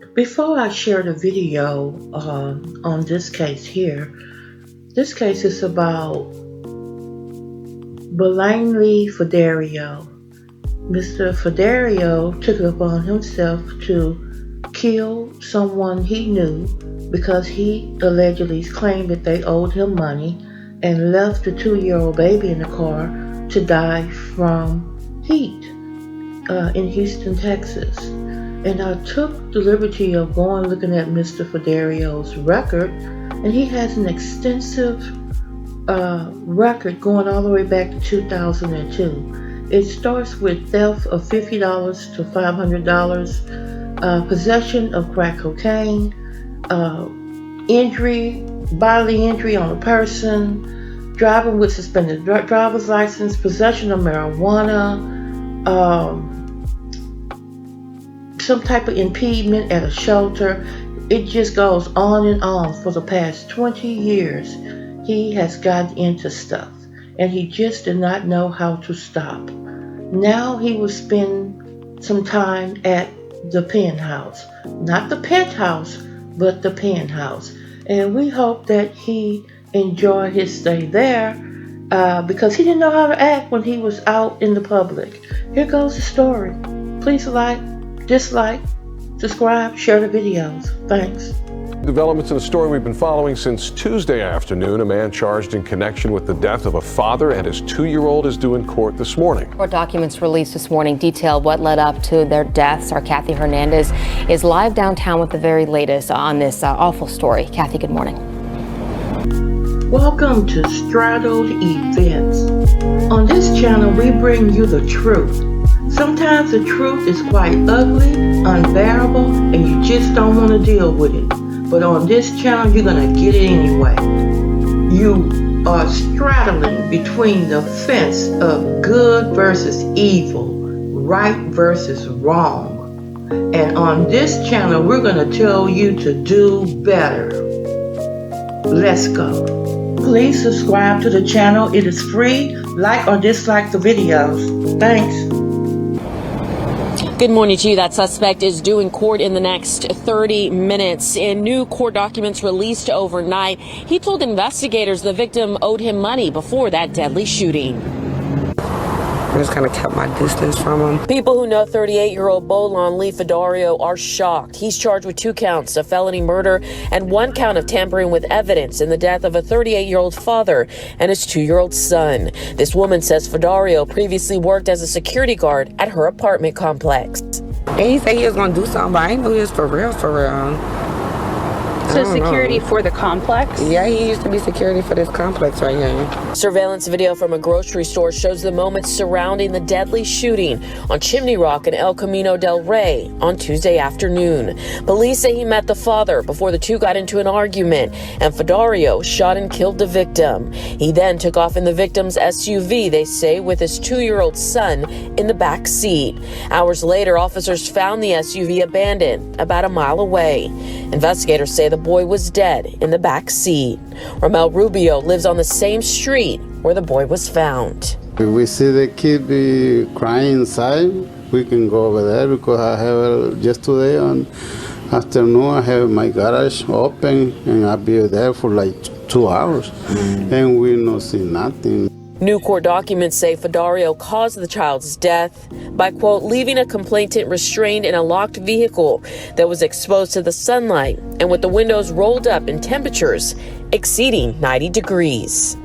Before I share the video on this case here, this case is about Bolanle Fadairo. Mr. Fadairo took it upon himself to kill someone he knew because he allegedly claimed that they owed him money and left the 2-year-old baby in the car to die from heat in Houston, Texas. And I took the liberty of going looking at Mr. Fadairo's record, and he has an extensive record going all the way back to 2002. It starts with theft of $50 to $500, possession of crack cocaine, bodily injury on a person, driving with suspended driver's license, possession of marijuana, some type of impediment at a shelter. It just goes on and on. For the past 20 years, he has gotten into stuff, and he just did not know how to stop. Now he will spend some time at the penthouse. Not the penthouse, but the penthouse. And we hope that he enjoyed his stay there because he didn't know how to act when he was out in the public. Here goes the story. Please like, dislike, subscribe, share the videos. Thanks. Developments in a story we've been following since Tuesday afternoon. A man charged in connection with the death of a father and his 2-year-old is due in court this morning. Court documents released this morning detail what led up to their deaths. Our Kathy Hernandez is live downtown with the very latest on this awful story. Kathy, good morning. Welcome to Straddled Events. On this channel, we bring you the truth. Sometimes the truth is quite ugly, unbearable, and you just don't want to deal with it. But on this channel, you're going to get it anyway. You are straddling between the fence of good versus evil, right versus wrong. And on this channel, we're going to tell you to do better. Let's go. Please subscribe to the channel. It is free. Like or dislike the videos. Thanks. Good morning to you. That suspect is due in court in the next 30 minutes. In new court documents released overnight, he told investigators the victim owed him money before that deadly shooting. I just kind of kept my distance from him. People who know 38-year-old Bolanle Fadairo are shocked. He's charged with 2 counts of felony murder and 1 count of tampering with evidence in the death of a 38-year-old father and his 2-year-old son. This woman says Fadairo previously worked as a security guard at her apartment complex. And he said he was going to do something, but I didn't know he was for real, for real. So security for the complex? Yeah, he used to be security for this complex right here. Surveillance video from a grocery store shows the moments surrounding the deadly shooting on Chimney Rock in El Camino del Rey on Tuesday afternoon. Police say he met the father before the two got into an argument, and Fadairo shot and killed the victim. He then took off in the victim's SUV, they say, with his 2-year-old son in the back seat. Hours later, officers found the SUV abandoned about a mile away. Investigators say the boy was dead in the back seat. Ramel Rubio lives on the same street where the boy was found. If we see the kid be crying inside, we can go over there because I have just today on afternoon I have my garage open and I'll be there for like 2 hours and we don't see nothing. New court documents say Fadairo caused the child's death by, quote, leaving a complainant restrained in a locked vehicle that was exposed to the sunlight and with the windows rolled up in temperatures exceeding 90 degrees.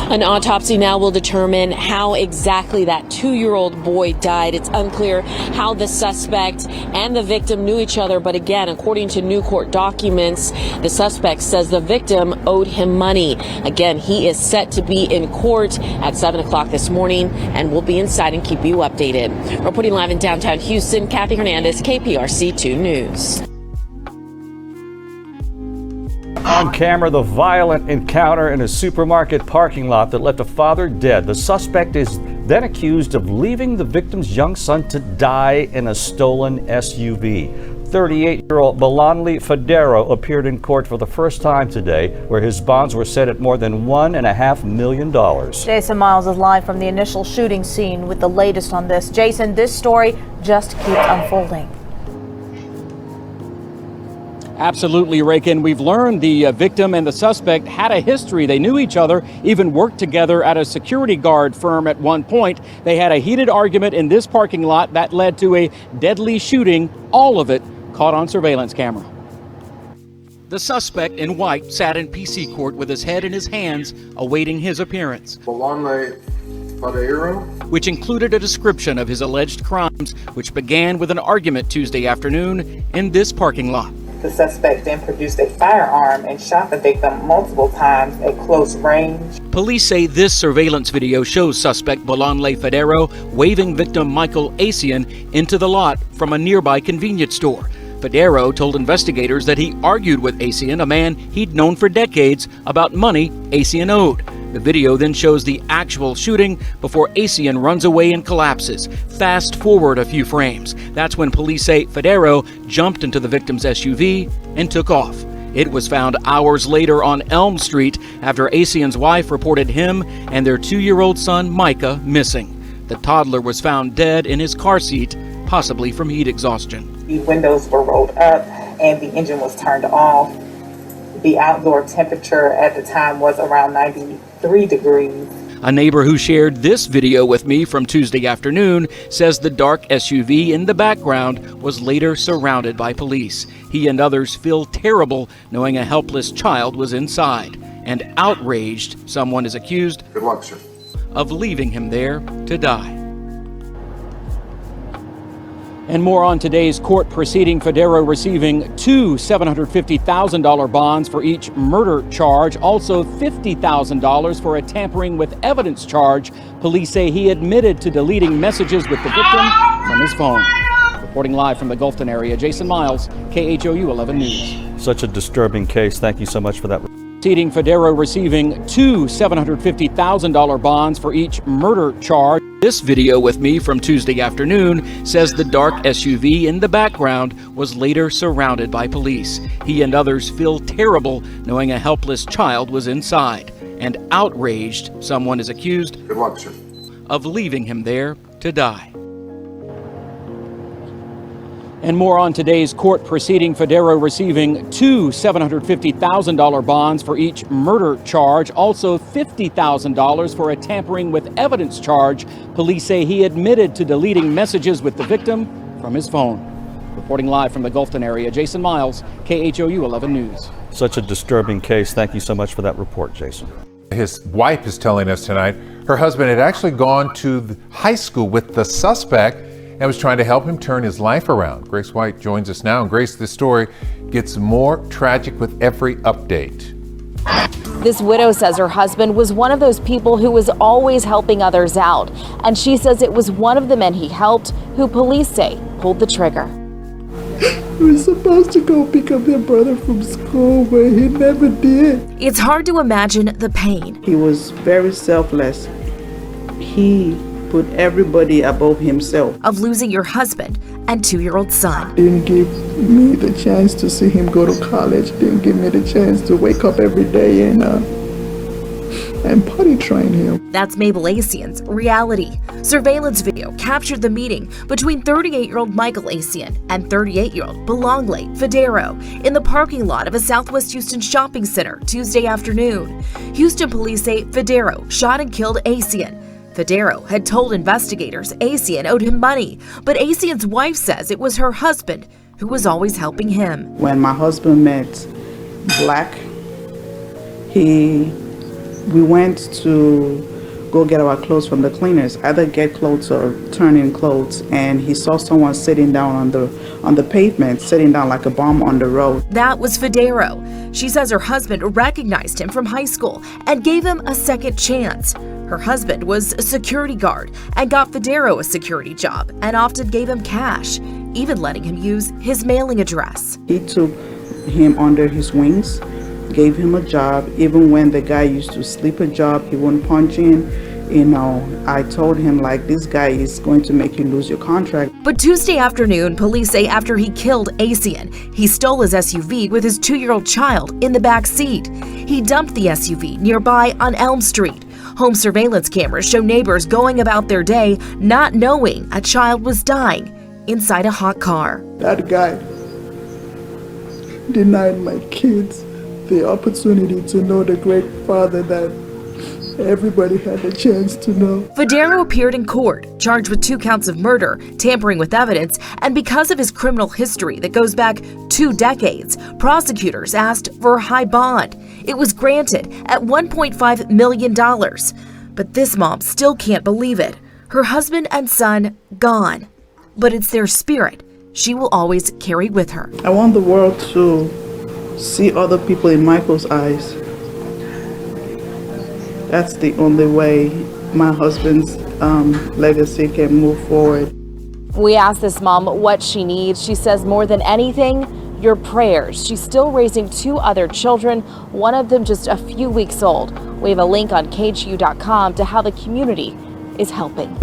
An autopsy now will determine how exactly that 2-year-old boy died. It's unclear how the suspect and the victim knew each other, but again, according to new court documents, the suspect says the victim owed him money. Again, he is set to be in court at 7 o'clock this morning, and we'll be inside and keep you updated. Reporting live in downtown Houston, Kathy Hernandez, KPRC 2 News. On camera, the violent encounter in a supermarket parking lot that left a father dead. The suspect is then accused of leaving the victim's young son to die in a stolen SUV. 38-year-old Bolanle Fadairo appeared in court for the first time today, where his bonds were set at more than $1.5 million. Jason Miles is live from the initial shooting scene with the latest on this. Jason, this story just keeps unfolding. Absolutely, Rakin. We've learned the victim and the suspect had a history. They knew each other, even worked together at a security guard firm at one point. They had a heated argument in this parking lot that led to a deadly shooting, all of it caught on surveillance camera. The suspect in white sat in PC court with his head in his hands, awaiting his appearance. Bolanle Fadairo, which included a description of his alleged crimes, which began with an argument Tuesday afternoon in this parking lot. The suspect then produced a firearm and shot the victim multiple times at close range. Police say this surveillance video shows suspect Bolanle Fadairo waving victim Michael Essien into the lot from a nearby convenience store. Fadairo told investigators that he argued with Essien, a man he'd known for decades, about money Essien owed. The video then shows the actual shooting before Essien runs away and collapses. Fast forward a few frames. That's when police say Fadairo jumped into the victim's SUV and took off. It was found hours later on Elm Street after Essien's wife reported him and their 2-year-old son Micah missing. The toddler was found dead in his car seat, possibly from heat exhaustion. The windows were rolled up and the engine was turned off. The outdoor temperature at the time was around 93 degrees. A neighbor who shared this video with me from Tuesday afternoon says the dark SUV in the background was later surrounded by police. He and others feel terrible knowing a helpless child was inside. And outraged, someone is accused good luck, sir, of leaving him there to die. And more on today's court proceeding. Fadairo receiving 2 $750,000 bonds for each murder charge, also $50,000 for a tampering with evidence charge. Police say he admitted to deleting messages with the victim from his phone. Reporting live from the Gulfton area, Jason Miles, KHOU 11 News. Such a disturbing case. Thank you so much for that. Fadairo receiving 2 $750,000 bonds for each murder charge. This video with me from Tuesday afternoon says the dark SUV in the background was later surrounded by police. He and others feel terrible knowing a helpless child was inside. And outraged, someone is accused good luck, sir, of leaving him there to die. And more on today's court proceeding. Fadairo receiving 2 $750,000 bonds for each murder charge, also $50,000 for a tampering with evidence charge. Police say he admitted to deleting messages with the victim from his phone. Reporting live from the Gulfton area, Jason Miles, KHOU 11 News. Such a disturbing case. Thank you so much for that report, Jason. His wife is telling us tonight her husband had actually gone to the high school with the suspect and was trying to help him turn his life around. Grace White joins us now. And Grace, this story gets more tragic with every update. This widow says her husband was one of those people who was always helping others out. And she says it was one of the men he helped who police say pulled the trigger. He was supposed to go pick up their brother from school, but he never did. It's hard to imagine the pain. He was very selfless. He put everybody above himself. Of losing your husband and 2-year-old son. Didn't give me the chance to see him go to college. Didn't give me the chance to wake up every day and potty train him. That's Michael Essien's reality. Surveillance video captured the meeting between 38-year-old Michael Essien and 38-year-old Bolanle Fadairo in the parking lot of a Southwest Houston shopping center Tuesday afternoon. Houston police say Fadairo shot and killed Essien. Fadairo had told investigators Essien owed him money, but Essien's wife says it was her husband who was always helping him. When my husband met Black, we went to go get our clothes from the cleaners, either get clothes or turn in clothes, and he saw someone sitting down on the pavement, sitting down like a bum on the road. That was Fadairo. She says her husband recognized him from high school and gave him a second chance. Her husband was a security guard and got Fadairo a security job and often gave him cash, even letting him use his mailing address. He took him under his wings, gave him a job. Even when the guy used to sleep a job, he wouldn't punch in. I told him, like, this guy is going to make you lose your contract. But Tuesday afternoon, police say after he killed Essien, he stole his SUV with his 2-year-old child in the back seat. He dumped the SUV nearby on Elm Street. Home surveillance cameras show neighbors going about their day not knowing a child was dying inside a hot car. That guy denied my kids the opportunity to know the great father that everybody had a chance to know. Fadairo appeared in court, charged with 2 counts of murder, tampering with evidence, and because of his criminal history that goes back 2 decades, prosecutors asked for a high bond. It was granted at $1.5 million. But this mom still can't believe it. Her husband and son gone. But it's their spirit she will always carry with her. I want the world to see other people in Michael's eyes. That's the only way my husband's legacy can move forward. We asked this mom what she needs. She says more than anything, your prayers. She's still raising 2 other children, one of them just a few weeks old. We have a link on KHU.com to how the community is helping.